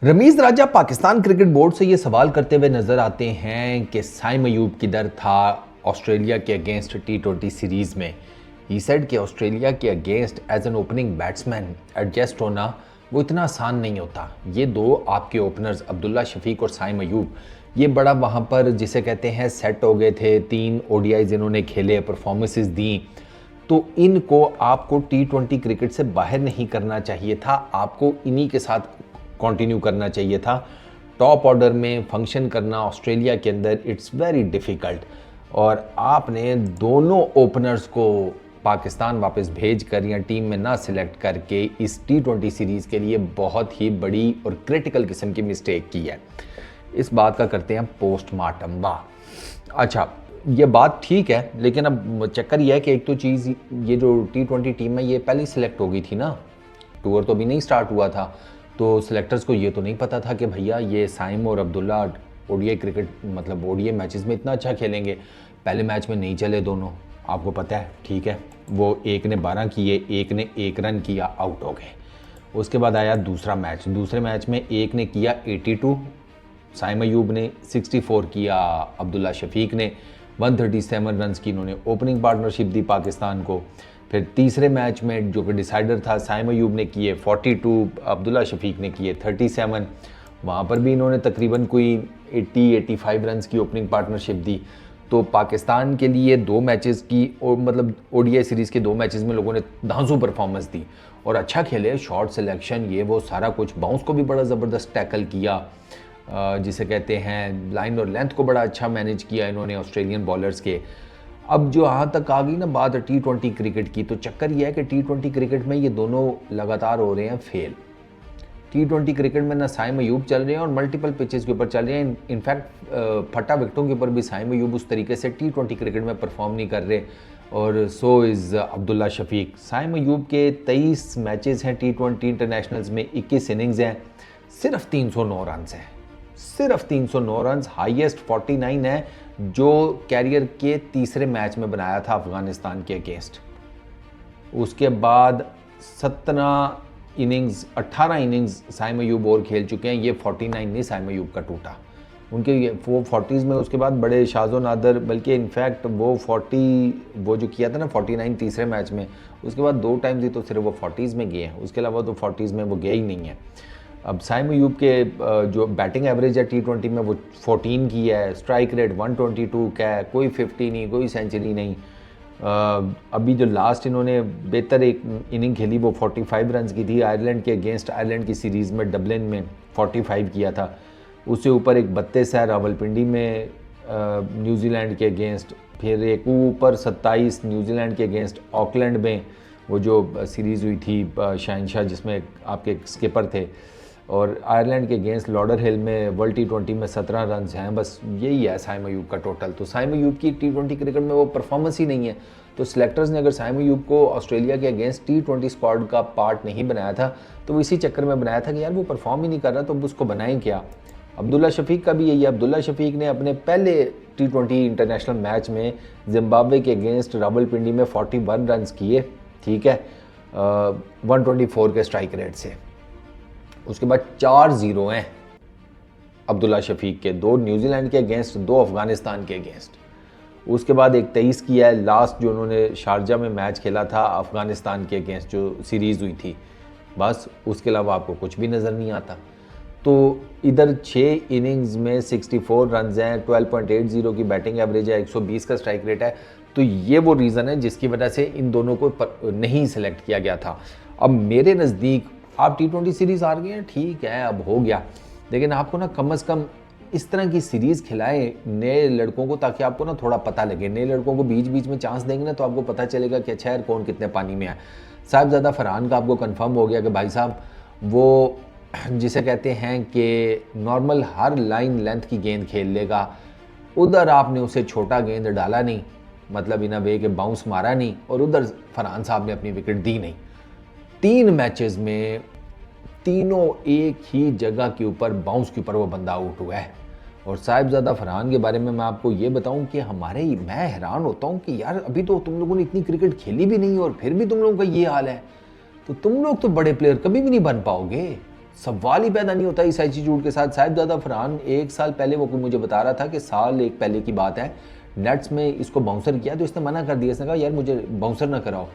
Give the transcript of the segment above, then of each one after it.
रमीज राजा Pakistan cricket board से ये सवाल करते हुए नजर आते हैं कि साइम अयूब किधर था ऑस्ट्रेलिया के अगेंस्ट टी20 सीरीज में। ही सेड कि ऑस्ट्रेलिया के against as an opening batsman adjust होना वो इतना आसान नहीं होता। ये दो आपके ओपनर्स अब्दुल्ला शफीक और साइम अयूब ये बड़ा वहाँ पर जिसे कहते हैं सेट हो गए थे। 3 ओडीआईज इन्होंने खेले, परफॉर्मेंसेस दी, तो इनको आपको टी20 क्रिकेट से बाहर नहीं करना चाहिए था, आपको इन्हीं के साथ कंटिन्यू करना चाहिए था। टॉप ऑर्डर में फंक्शन करना ऑस्ट्रेलिया के अंदर इट्स वेरी डिफ़िकल्ट, और आपने दोनों ओपनर्स को पाकिस्तान वापस भेज कर या टीम में ना सिलेक्ट करके इस टी20 सीरीज़ के लिए बहुत ही बड़ी और क्रिटिकल किस्म की मिस्टेक की है। इस बात का करते हैं पोस्टमार्टम। वाह, अच्छा ये बात ठीक है, लेकिन अब चक्कर ये है कि एक तो चीज़, ये जो टी20 टीम है ये पहले ही सिलेक्ट हो गई थी ना, टूर तो अभी नहीं स्टार्ट हुआ था, तो सिलेक्टर्स को ये तो नहीं पता था कि भैया ये साइम और अब्दुल्ला ओडीआई क्रिकेट मतलब ओडीआई मैचेस में इतना अच्छा खेलेंगे। पहले मैच में नहीं चले दोनों, आपको पता है, ठीक है। वो एक ने 12 किए, एक ने 1 रन किया, आउट हो गए। उसके बाद आया दूसरा मैच, दूसरे मैच में एक ने किया 82, साइम अयूब ने 64 किया, अब्दुल्ला शफीक ने 137 रन्स की इन्होंने ओपनिंग पार्टनरशिप दी पाकिस्तान को। फिर तीसरे मैच में जो कि डिसाइडर था, साइम अयूब ने किए 42, अब्दुल्ला शफीक ने किए 37। वहाँ पर भी इन्होंने तकरीबन कोई 80-85 रन्स की ओपनिंग पार्टनरशिप दी। तो पाकिस्तान के लिए 2 मैचेस की मतलब ओडीआई सीरीज़ के 2 मैचेस में लोगों ने धांसू परफॉर्मेंस दी और अच्छा खेले, शॉट सिलेक्शन ये वो सारा कुछ। बाउंस को भी बड़ा ज़बरदस्त टैकल किया, जिसे कहते हैं लाइन और लेंथ को बड़ा अच्छा मैनेज किया इन्होंने ऑस्ट्रेलियन बॉलर्स के। अब जो यहाँ तक आ गई ना बात टी20 क्रिकेट की, तो चक्कर ये है कि टी20 क्रिकेट में ये दोनों लगातार हो रहे हैं फेल। टी20 क्रिकेट में ना साइम अयूब चल रहे हैं और मल्टीपल पिचेस के ऊपर चल रहे हैं। इनफैक्ट फटा विकेटों के ऊपर भी साइम अयूब उस तरीके से टी20 क्रिकेट में परफॉर्म नहीं कर रहे, और सो इज़ अब्दुल्ला शफीक। साइम अयूब के 23 मैचेस हैं टी20 इंटरनेशनल्स में, 21 इनिंग्स हैं, सिर्फ 309 रन हैं, सिर्फ 309 रन। हाईएस्ट 49 है जो कैरियर के तीसरे मैच में बनाया था अफगानिस्तान के अगेंस्ट। उसके बाद 18 इनिंग्स साइम अयूब और खेल चुके हैं। ये 49 नहीं साइम अयूब का टूटा, उनके वो 40s में उसके बाद बड़े शाजो नादर, बल्कि इनफैक्ट वो 40 वो जो किया था ना 49 तीसरे मैच में, उसके बाद 2 टाइम्स ही तो सिर्फ वो 40s में गए हैं, उसके अलावा तो 40s में वो गए ही नहीं है। अब साइम अयूब के जो बैटिंग एवरेज है टी20 में वो 14 की है, स्ट्राइक रेट 122 का है, कोई 50 नहीं, कोई सेंचुरी नहीं। अभी जो लास्ट इन्होंने बेहतर एक इनिंग खेली वो 45 रन की थी, आयरलैंड के अगेंस्ट, आयरलैंड की सीरीज़ में डबलिन में 45 किया था। उससे ऊपर एक 32 है रावलपिंडी में न्यूजीलैंड के अगेंस्ट, फिर एक ऊपर 27 न्यूजीलैंड के अगेंस्ट ऑकलैंड में वो जो सीरीज़ हुई थी शहनशाह, जिसमें आपके स्किपर थे, और आयरलैंड के अगेंस्ट लॉर्डर हिल में वर्ल्ड टी20 में 17 रन हैं। बस यही है साइम अयूब का टोटल। तो साइम अयूब की टी20 क्रिकेट में वो परफॉर्मेंस ही नहीं है। तो सिलेक्टर्स ने अगर साइम अयूब को ऑस्ट्रेलिया के अगेंस्ट टी20 स्क्वाड का पार्ट नहीं बनाया था, तो वो इसी चक्कर में बनाया था कि यार वो परफॉर्म ही नहीं कर रहा, तो अब उसको बनाएं क्या। अब्दुल्ला शफीक का भी यही है। अब्दुल्ला शफीक ने अपने पहले टी20 इंटरनेशनल मैच में जिम्बाब्वे के अगेंस्ट रावलपिंडी में 41 रन किए, ठीक है, 124 के स्ट्राइक रेट से। उसके बाद 4-0 हैं अब्दुल्ला शफीक के, 2 न्यूजीलैंड के अगेंस्ट, 2 अफगानिस्तान के अगेंस्ट। उसके बाद एक 23 किया है लास्ट जो उन्होंने शारजा में मैच खेला था अफगानिस्तान के अगेंस्ट, जो सीरीज़ हुई थी। बस उसके अलावा आपको कुछ भी नज़र नहीं आता। तो इधर 6 इनिंग्स में 64 रन हैं, 12.80 की बैटिंग एवरेज है, 120 का स्ट्राइक रेट है। तो ये वो रीज़न है जिसकी वजह से इन दोनों को नहीं सिलेक्ट किया गया था। अब मेरे नज़दीक आप टी20 सीरीज़ हार गए हैं, ठीक है, अब हो गया, लेकिन आपको ना कम से कम इस तरह की सीरीज़ खिलाएं नए लड़कों को, ताकि आपको ना थोड़ा पता लगे। नए लड़कों को बीच बीच में चांस देंगे ना, तो आपको पता चलेगा कि अच्छा यार कौन कितने पानी में है। साहिबजादा फरहान का आपको कंफर्म हो गया कि भाई साहब वो जिसे कहते हैं कि नॉर्मल हर लाइन लेंथ की गेंद खेल लेगा। उधर आपने उसे छोटा गेंद डाला नहीं, मतलब इन अ वे के बाउंस मारा नहीं, और उधर फरहान साहब ने अपनी विकेट दी नहीं। 3 मैचेस में तीनों एक ही जगह के ऊपर बाउंस के ऊपर वो बंदा आउट हुआ है। और साहिबजादा फरहान के बारे में मैं आपको ये बताऊं कि मैं हैरान होता हूं कि यार अभी तो तुम लोगों ने इतनी क्रिकेट खेली भी नहीं और फिर भी तुम लोगों का ये हाल है। तो तुम लोग तो बड़े प्लेयर कभी भी नहीं बन पाओगे। सवाल ही पैदा नहीं होता इस एटीट्यूड के साथ। साहिबजादा फरहान 1 साल पहले वो मुझे बता रहा था कि साल 1 पहले की बात है, नेट्स में इसको बाउंसर किया तो इसने मना कर दिया, इसने कहा यार मुझे बाउंसर ना कराओ।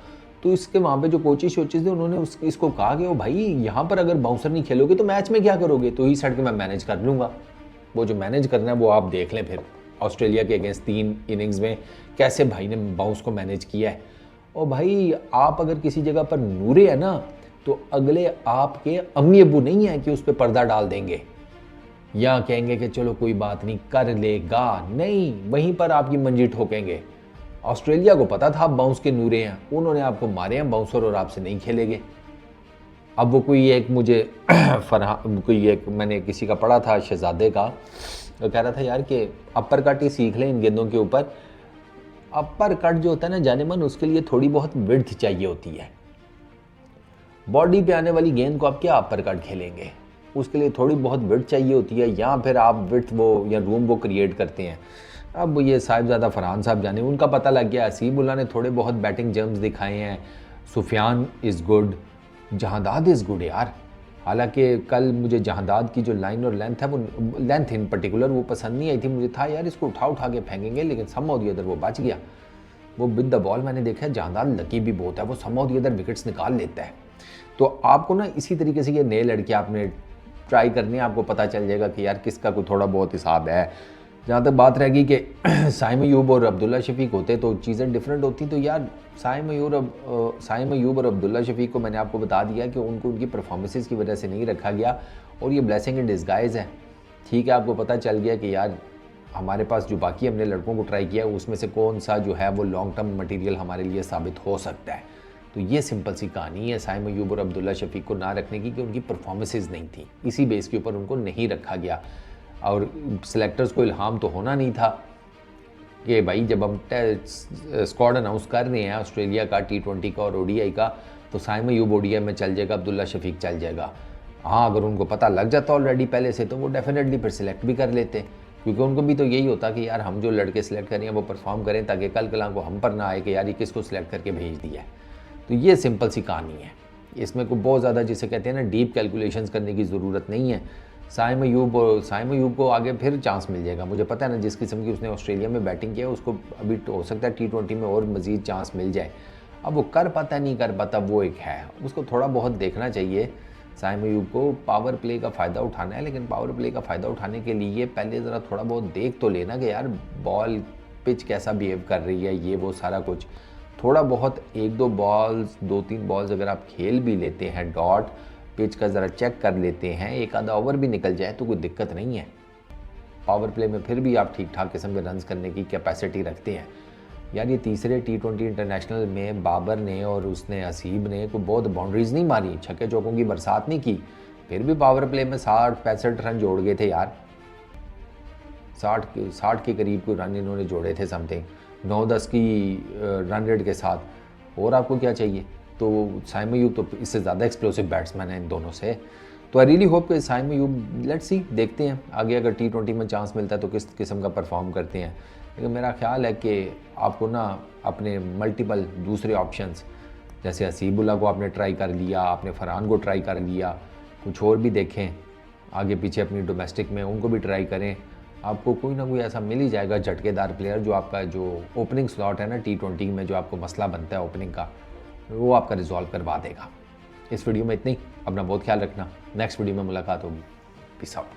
तो इसके वहाँ पे जो कोचेस थे उन्होंने इसको कहा कि ओ भाई यहाँ पर अगर बाउंसर नहीं खेलोगे तो मैच में क्या करोगे? तो ही साइड के मैं मैनेज कर लूँगा, वो जो मैनेज करना है वो आप देख लें। फिर ऑस्ट्रेलिया के अगेंस्ट 3 इनिंग्स में कैसे भाई ने बाउंस को मैनेज किया है। और भाई आप अगर किसी जगह पर नूरे है ना तो अगले आपके अम्मी अब्बू नहीं है कि उस पर पर्दा डाल देंगे या कहेंगे कि चलो कोई बात नहीं कर लेगा, नहीं, वहीं पर आपकी मंजी ठोकेंगे। ऑस्ट्रेलिया को पता था आप बाउंस के नूरे हैं, उन्होंने आपको मारे हैं बाउंसर और आपसे नहीं खेलेंगे। अब वो कोई एक मुझे कोई एक मैंने किसी का पढ़ा था शहजादे का, तो कह रहा था यार कि अपर कट ही सीख लें इन गेंदों के ऊपर। अपर कट जो होता है ना जानेमन, उसके लिए थोड़ी बहुत विड्थ चाहिए होती है। बॉडी पे आने वाली गेंद को आप क्या अपर कट खेलेंगे, उसके लिए थोड़ी बहुत विड्थ चाहिए होती है, या फिर आप विड्थ वो या रूम वो क्रिएट करते हैं। अब ये साहिबजादा फरहान साहब जाने, उनका पता लग गया। हसीबुल्ला ने थोड़े बहुत बैटिंग जर्म्स दिखाए हैं, Sufiyan is good, Jahandad is good यार। हालांकि कल मुझे जहांदाद की जो लाइन और लेंथ है, वो लेंथ इन पर्टिकुलर वो पसंद नहीं आई थी। मुझे था यार इसको उठा उठा के फेंकेंगे, लेकिन समहाउ द अदर वो बच गया। वो विद द बॉल मैंने देखा है जहांदाद लकी भी बहुत है, वो समहाउ द अदर विकेट्स निकाल लेता है। तो आपको ना इसी तरीके से ये नए लड़के आपने ट्राई करनी है, आपको पता चल जाएगा कि यार किसका कोई थोड़ा बहुत हिसाब है। जहाँ तक बात रहेगी कि साइम अयूब और अब्दुल्ला शफीक होते तो चीज़ें डिफरेंट होती, तो यार साइम अयूब और अब्दुल्ला शफीक को मैंने आपको बता दिया कि उनको उनकी परफॉर्मेंसेस की वजह से नहीं रखा गया, और ये ब्लेसिंग इन डिस्गाइज है। ठीक है, आपको पता चल गया कि यार हमारे पास जो बाकी हमने लड़कों को ट्राई किया उसमें से कौन सा जो है वो लॉन्ग टर्म मटीरियल हमारे लिए साबित हो सकता है। तो ये सिंपल सी कहानी है साइम अयूब और अब्दुल्ला शफीक को ना रखने की, कि उनकी परफॉर्मेंसेज नहीं थी, इसी बेस के ऊपर उनको नहीं रखा गया। और सिलेक्टर्स को इल्हाम तो होना नहीं था कि भाई जब हम स्क्वाड अनाउंस कर रहे हैं ऑस्ट्रेलिया का T20 का और ODI का, तो साइम अयूब ODI में चल जाएगा, अब्दुल्ला शफीक चल जाएगा। हाँ, अगर उनको पता लग जाता ऑलरेडी पहले से तो वो डेफिनेटली फिर सिलेक्ट भी कर लेते, क्योंकि उनको भी तो यही होता कि यार हम जो लड़के सिलेक्ट करें वो परफॉर्म करें, ताकि कल कलां को हम पर ना आए कि यार ये किसको सिलेक्ट करके भेज दिया है। तो ये सिंपल सी कहानी है, इसमें कोई बहुत ज़्यादा जिसे कहते हैं ना डीप कैलकुलेशंस करने की ज़रूरत नहीं है। साइम अयूब को आगे फिर चांस मिल जाएगा। मुझे पता है ना जिस किस्म की उसने ऑस्ट्रेलिया में बैटिंग किया उसको अभी हो सकता है T20 में और मज़ीद चांस मिल जाए। अब वो कर पाता नहीं कर पाता वो एक है, उसको थोड़ा बहुत देखना चाहिए। साइम अयूब को पावर प्ले का फ़ायदा उठाना है, लेकिन पावर प्ले का फ़ायदा उठाने के लिए पहले ज़रा थोड़ा बहुत देख तो लेना कि यार बॉल पिच कैसा बिहेव कर रही है, ये वो सारा कुछ। थोड़ा बहुत 1-2 बॉल्स 2-3 बॉल्स अगर आप खेल भी लेते हैं डॉट पिच का ज़रा चेक कर लेते हैं, एक आधा ओवर भी निकल जाए तो कोई दिक्कत नहीं है। पावर प्ले में फिर भी आप ठीक ठाक किस्म के रन्स करने की कैपेसिटी रखते हैं। यार ये तीसरे T20 इंटरनेशनल में बाबर ने और उसने हसीब ने कोई बहुत बाउंड्रीज नहीं मारी, छक्के चौकों की बरसात नहीं की, फिर भी पावर प्ले में 60-65 रन जोड़ गए थे यार। 60 के करीब कोई रन इन्होंने जोड़े थे, समथिंग 9-10 की रन रेट के साथ। और आपको क्या चाहिए? तो साइम अयूब तो इससे ज़्यादा एक्सप्लोसिव बैट्समैन है इन दोनों से। तो आई रियली होप कि साइम अयूब, लेट्स सी, देखते हैं आगे अगर T20 में चांस मिलता है तो किस किस्म का परफॉर्म करते हैं। लेकिन मेरा ख्याल है कि आपको ना अपने मल्टीपल दूसरे ऑप्शंस, जैसे हसीबुल्ला को आपने ट्राई कर लिया, आपने फरहान को ट्राई कर लिया, कुछ और भी देखें आगे पीछे अपनी डोमेस्टिक में, उनको भी ट्राई करें। आपको कोई ना कोई ऐसा मिल ही जाएगा झटकेदार प्लेयर जो आपका जो ओपनिंग स्लॉट है ना T20 में, जो आपको मसला बनता है ओपनिंग का, वो आपका रिजॉल्व करवा देगा। इस वीडियो में इतना ही, अपना बहुत ख्याल रखना, नेक्स्ट वीडियो में मुलाकात होगी। Peace out.